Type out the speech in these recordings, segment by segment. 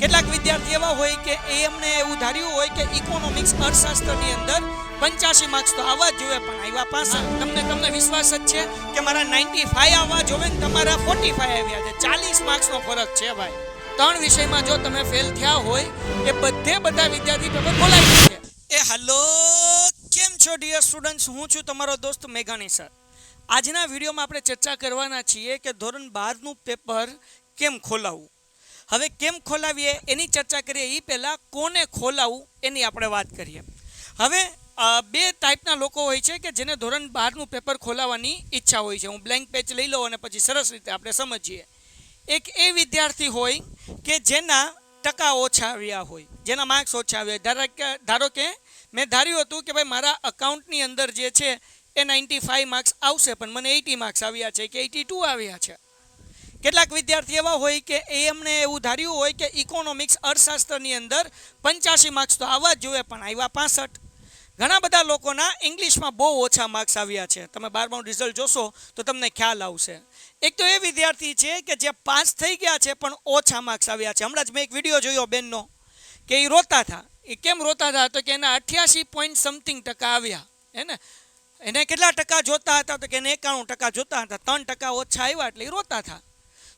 કેટલાક વિદ્યાર્થી એવા હોય કે એમને એવું ધાર્યું હોય કે ઇકોનોમિક્સ અર્થશાસ્ત્રની અંદર 85 માર્ક્સ તો આવવા જ જોઈએ, પણ આવ્યા 65. તમને વિશ્વાસ જ છે કે મારા 95 આવવા જોઈએ ને તમારા 45 આવ્યા છે. 40 માર્ક્સનો ફરક છે ભાઈ. 3 વિષયમાં જો તમે ફેલ થયા હોય એ બધા વિદ્યાર્થી પેપર ખોલાવી નાખે. હેલો, કેમ છો ડિયર સ્ટુડન્ટ્સ? હું છું તમારો દોસ્ત મેઘાણી સર. આજના વિડીયોમાં આપણે ચર્ચા કરવાના છીએ કે ધોરણ 12નું પેપર કેમ ખોલાવવું. હવે કેમ ખોલાવીએ એની ચર્ચા કરીએ એ પહેલાં કોને ખોલાવવું એની આપણે વાત કરીએ. હવે બે ટાઈપના લોકો હોય છે કે જેને ધોરણ 12નું પેપર ખોલાવવાની ઈચ્છા હોય છે. હું બ્લેન્ક પેજ લઈ લઉં અને પછી સરસ રીતે આપણે સમજીએ. એક એ વિદ્યાર્થી હોય કે જેના ટકા ઓછા આવ્યા હોય, જેના માર્ક્સ ઓછા આવ્યા. ધારો કે મેં ધાર્યું હતું કે ભાઈ મારા અકાઉન્ટની અંદર જે છે એ 95 માર્ક્સ આવશે, પણ મને 80 માર્ક્સ આવ્યા છે કે 82 આવ્યા છે. કેટલાક વિદ્યાર્થી એવા હોય કે એમને એવું ધાર્યું હોય કે ઇકોનોમિક્સ અર્થશાસ્ત્રની અંદર 85 માર્ક્સ તો આવવા જ જોઈએ, પણ આવ્યા 65. ઘણા બધા લોકોના ઇંગ્લિશમાં બહુ ઓછા માર્ક્સ આવ્યા છે. તમે 12માનું રિઝલ્ટ જોશો તો તમને ખ્યાલ આવશે. એક તો એ વિદ્યાર્થી છે કે જે પાસ થઈ ગયા છે પણ ઓછા માર્ક્સ આવ્યા છે. હમણાં જ મેં એક વિડીયો જોયો બેનનો કે એ રોતા હતા. એ કેમ રોતા હતા? તો કે એના 88 પોઈન્ટ સમથિંગ ટકા આવ્યા. એને કેટલા ટકા જોતા હતા? તો કે એને 91% જોતા હતા. 3% ઓછા આવ્યા એટલે એ રોતા હતા.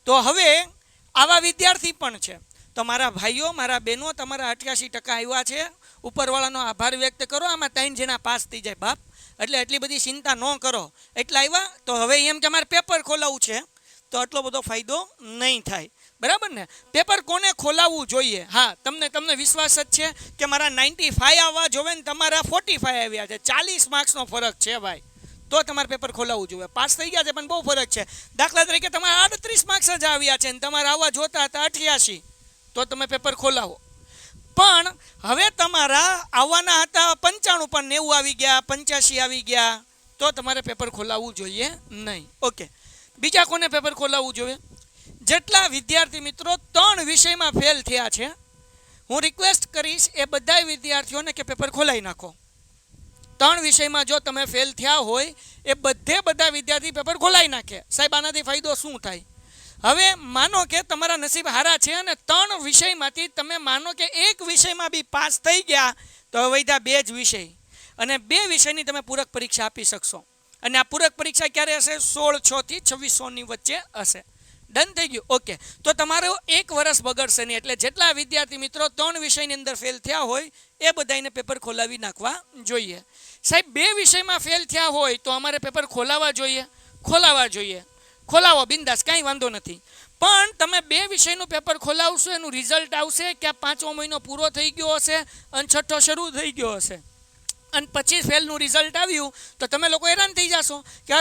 તો હવે આવા વિદ્યાર્થી પણ છે. તો મારા ભાઈઓ, મારા બહેનો, તમારા 88% આવ્યા છે, ઉપરવાળાનો આભાર વ્યક્ત કરો. આમાં 3 જણા પાસ થઈ જાય બાપ, એટલે એટલી બધી ચિંતા ન કરો. એટલા આવ્યા તો હવે એમ કે મારે પેપર ખોલાવવું છે તો આટલો બધો ફાયદો નહીં થાય, બરાબર ને? પેપર કોને ખોલાવવું જોઈએ? હા, તમને વિશ્વાસ જ છે કે મારા 95 આવવા જોઈએ ને તમારા 45 આવ્યા છે. 40 માર્ક્સનો ફરક છે ભાઈ. તો તમારે પેપર ખોલાવવું જોઈએ. પાસ થઈ ગયા છે પણ બહુ ફરક છે. દાખલા તરીકે તમારા 38 માર્ક્સ જ આવ્યા છે ને તમારા આવવા જોતા હતા 88, તો તમે પેપર ખોલાવો. પણ હવે તમારા આવવાના હતા 95 પણ 90 આવી ગયા, 85 આવી ગયા, તો તમારે પેપર ખોલાવવું જોઈએ નહીં. ઓકે, બીજા કોને પેપર ખોલાવવું જોઈએ? જેટલા વિદ્યાર્થી મિત્રો 3 વિષયમાં ફેલ થયા છે, હું રિક્વેસ્ટ કરીશ એ બધા વિદ્યાર્થીઓને કે પેપર ખોલાવી નાખો. 3 વિષયમાં જો તમે ફેલ થયા હોય એ બધા વિદ્યાર્થી પેપર ખોલાવી નાખે. સાહેબ, આનાથી ફાયદો શું થાય? હવે માનો કે તમારા નસીબ હારા છે અને 3 વિષયમાંથી તમે માનો કે એક વિષયમાં બી પાસ થઈ ગયા, તો હવે વધ્યા 2 જ વિષય, અને 2 વિષયની તમે પૂરક પરીક્ષા આપી શકશો. અને આ પૂરક પરીક્ષા ક્યારે હશે? 16/6 થી 26/6ની વચ્ચે હશે. ડન થઈ ગયું? ઓકે, તો તમારો 1 વર્ષ બગડશે નહીં. એટલે જેટલા વિદ્યાર્થી મિત્રો 3 વિષયની અંદર ફેલ થયા હોય એ બધાને પેપર ખોલાવી નાખવા જોઈએ. સાહેબ, 2 વિષયમાં ફેલ થયા હોય તો અમારે પેપર ખોલાવવા જોઈએ? ખોલાવવા જોઈએ. ખોલાવો બિંદાસ, કાંઈ વાંધો નથી. પણ તમે 2 વિષયનું પેપર ખોલાવશો, એનું રિઝલ્ટ આવશે કે 5મો મહિનો પૂરો થઈ ગયો હશે અને 6ઠો શરૂ થઈ ગયો હશે, અને 25 ફેલનું રિઝલ્ટ આવ્યું તો તમે લોકો હેરાન થઈ જશો કે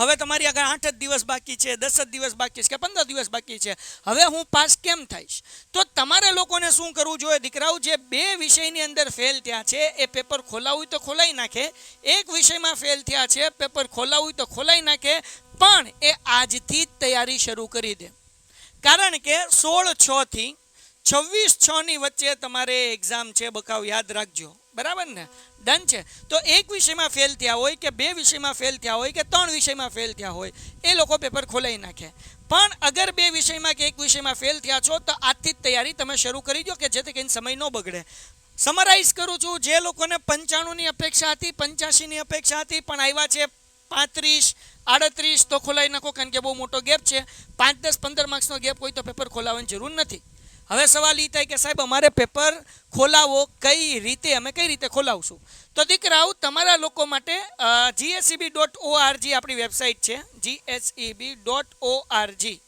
હવે તમારી આગળ 8 જ દિવસ બાકી છે, 10 જ દિવસ બાકી છે કે 15 દિવસ બાકી છે, હવે હું પાસ કેમ થઈશ? તો તમારે લોકોને શું કરવું જોઈએ? દીકરાઓ, જે 2 વિષયની અંદર ફેલ થયા છે એ પેપર ખોલાવવું તો ખોલાવી નાખે. એક વિષયમાં ફેલ થયા છે, પેપર ખોલાવવું તો ખોલાવી નાખે, પણ એ આજથી જ તૈયારી શરૂ કરી દે. કારણ કે 16/6 થી 26/6ની વચ્ચે તમારે એક્ઝામ છે. બકાવ યાદ રાખજો, બરાબર ને? ડન છે? તો એક વિષયમાં ફેલ થયા હોય કે 2 વિષયમાં ફેલ થયા હોય કે 3 વિષયમાં ફેલ થયા હોય એ લોકો પેપર ખોલાવી નાખે. પણ અગર 2 વિષયમાં કે 1 વિષયમાં ફેલ થયા છો તો આજથી જ તૈયારી તમે શરૂ કરી દો કે જેથી કરીને સમય ન બગડે. સમરાઇઝ કરું છું, જે લોકોને 95ની અપેક્ષા હતી, 85ની અપેક્ષા હતી પણ આવ્યા છે 35, 38, તો ખોલાવી નાખો. કારણ કે બહુ મોટો ગેપ છે. 5, 10, 15 માર્ક્સનો ગેપ હોય તો પેપર ખોલાવવાની જરૂર નથી. હવે સવાલ એ થાય કે સાહેબ અમારે પેપર ખોલાવો કઈ રીતે, અમે કઈ રીતે ખોલાવશું? તો દીકરાઓ, તમારા લોકો માટે GSEB.org આપણી વેબસાઇટ છે. GSEB.org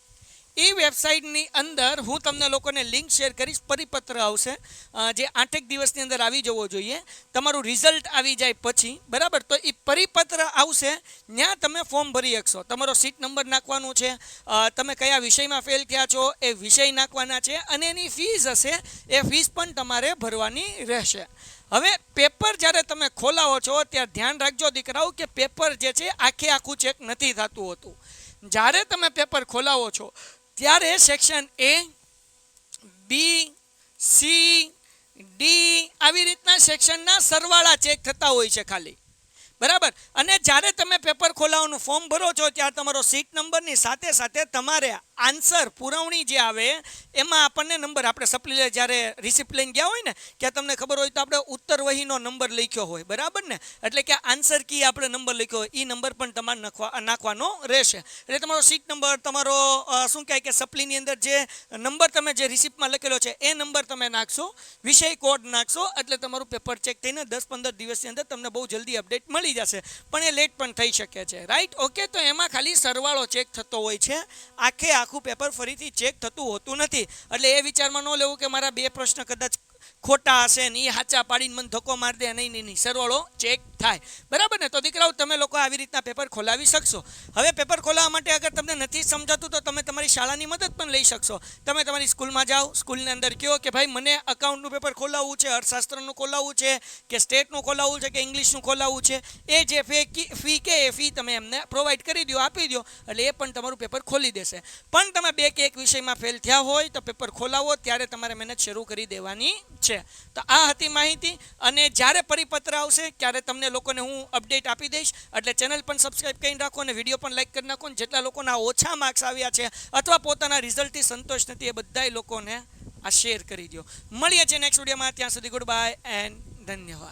એ વેબસાઇટની અંદર હું તમને લોકોને લિંક શેર કરીશ. પરિપત્ર આવશે જે 8 દિવસની અંદર આવી જવો જોઈએ. તમારું રિઝલ્ટ આવી જાય પછી, બરાબર? તો એ પરિપત્ર આવશે, ત્યાં તમે ફોર્મ ભરી શકશો. તમારો સીટ નંબર નાખવાનું છે, તમે કયા વિષયમાં ફેલ થયા છો એ વિષય નાખવાના છે, અને એની ફીસ હશે એ ફીસ પણ તમારે ભરવાની રહેશે. હવે પેપર જ્યારે તમે ખોલાવો છો ત્યારે ધ્યાન રાખજો દીકરાઓ કે પેપર જે છે આખું ચેક નથી થતું હોતું. જ્યારે તમે પેપર ખોલાવો છો ત્યારે section A, B, C, D આવી રીતના સેક્શનના સરવાળા ચેક થતા હોય છે ખાલી, બરાબર. અને જ્યારે તમે પેપર ખોલાવવાનું ફોર્મ ભરો છો ત્યારે તમારો સીટ નંબરની સાથે સાથે તમારે આન્સર પુરવણી જે આવે એમાં આપણને નંબર, આપણે સપ્લી જ્યારે રિસિપ્ટ લઈને ગયા હોય ને કે તમને ખબર હોય તો આપણે ઉત્તરવહીનો નંબર લખ્યો હોય, બરાબર ને, એટલે કે આન્સર કી આપણે નંબર લખ્યો હોય એ નંબર પણ તમારે નાખવાનો રહેશે. એટલે તમારો સીટ નંબર, તમારો શું કહે કે સપ્લીની અંદર જે નંબર તમે જે રિસિપ્ટમાં લખેલો છે એ નંબર તમે નાખશો, વિષય કોડ નાખશો, એટલે તમારું પેપર ચેક થઈને 10-15 દિવસની અંદર તમને બહુ જલ્દી અપડેટ મળી જશે. પણ એ લેટ પણ થઈ શકે છે, રાઈટ. ઓકે, તો એમાં ખાલી સરવાળો ચેક થતો હોય છે, આખું પેપર ફરીથી ચેક થતું હોતું નથી. એટલે એ વિચારમાં ન લેવું કે મારા 2 પ્રશ્ન કદાચ ખોટા હશે ને એ હાચા પાડીને મને ધક્કો મારી દે. નહીં, સરવાળો ચેક થાય, બરાબર ને. તો દીકરાઓ તમે લોકો આવી રીતના પેપર ખોલાવી શકશો. હવે પેપર ખોલાવવા માટે અગર તમને નથી સમજાતું તો તમે તમારી શાળાની મદદ પણ લઈ શકશો. તમે તમારી સ્કૂલમાં જાઓ, સ્કૂલની અંદર કહો કે ભાઈ મને અકાઉન્ટનું પેપર ખોલાવવું છે, અર્થશાસ્ત્રનું ખોલાવવું છે, કે સ્ટેટનું ખોલાવવું છે, કે ઇંગ્લિશનું ખોલાવવું છે. એ જે ફી કે એ ફી તમે એમને પ્રોવાઈડ કરી દો, આપી દો, એટલે એ પણ તમારું પેપર ખોલી દેશે. પણ તમે 2 કે 1 વિષયમાં ફેલ થયા હોય તો પેપર ખોલાવો ત્યારે તમારે મહેનત શરૂ કરી દેવાની છે. તો આ હતી માહિતી, અને જ્યારે પરિપત્ર આવશે ત્યારે તમને લોકોને હું અપડેટ આપી દઈશ. એટલે ચેનલ પણ સબસ્ક્રાઈબ કરીને રાખો અને વિડીયો પણ લાઈક કરી નાખો. જેટલા લોકોના ઓછા માર્ક્સ આવ્યા છે અથવા પોતાના રિઝલ્ટથી સંતોષ નથી એ બધાય લોકોને આ શેર કરી દો. મળીએ છીએ નેક્સ્ટ વિડીયોમાં. ત્યાં સુધી ગુડ બાય એન્ડ ધન્યવાદ.